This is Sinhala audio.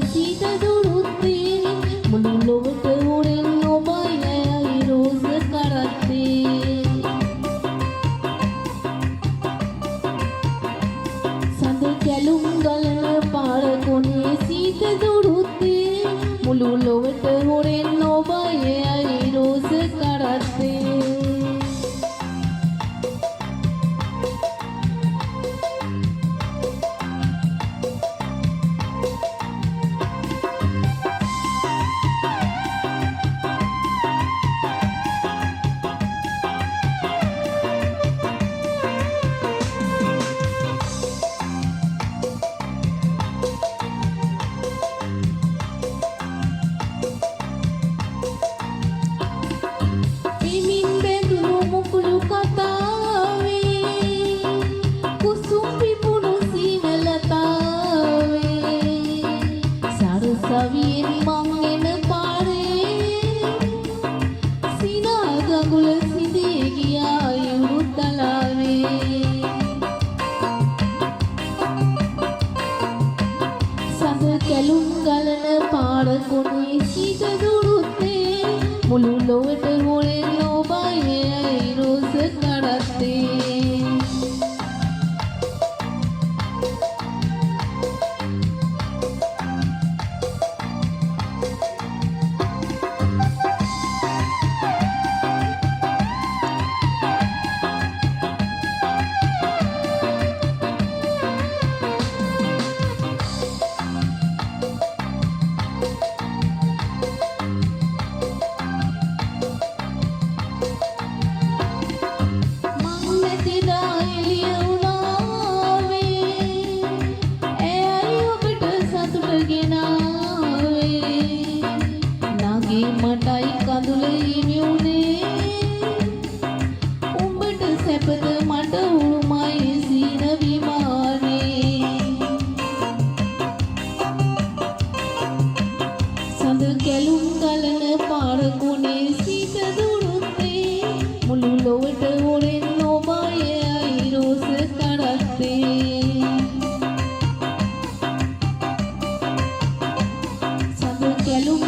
සීත දුරුත්තේ මුළු ලොවට හොරෙන් ඔබයි රෝස කරත්තේ සඳ කැලුම් ගලන පාර කොනේ සීත දුරුත්තේ මුළු ලොවට හොරෙන් ඔබයි රෝස කරත්තේ සවියෙන් මං එන පාරේ සිනා ගඟුල සිඳී ගියා යුරු තලාවේ සඳ කැලුම් ගලන පාර කොනේ සීත දුරුත්තේ මුළු ලොවට හොරෙන් ඔබයි රෝස කරත්තේ මටයි කඳුල හිමිුනේ උඹට සැපද මට උරුමයි සීන විමානේ සඳ කැලුම් ගලන පාර කොනේ සීත දුරුත්තේ මුළු ලොවට හොරෙන් ඔබයි රෝස කරත්තේ සඳ කැලුම්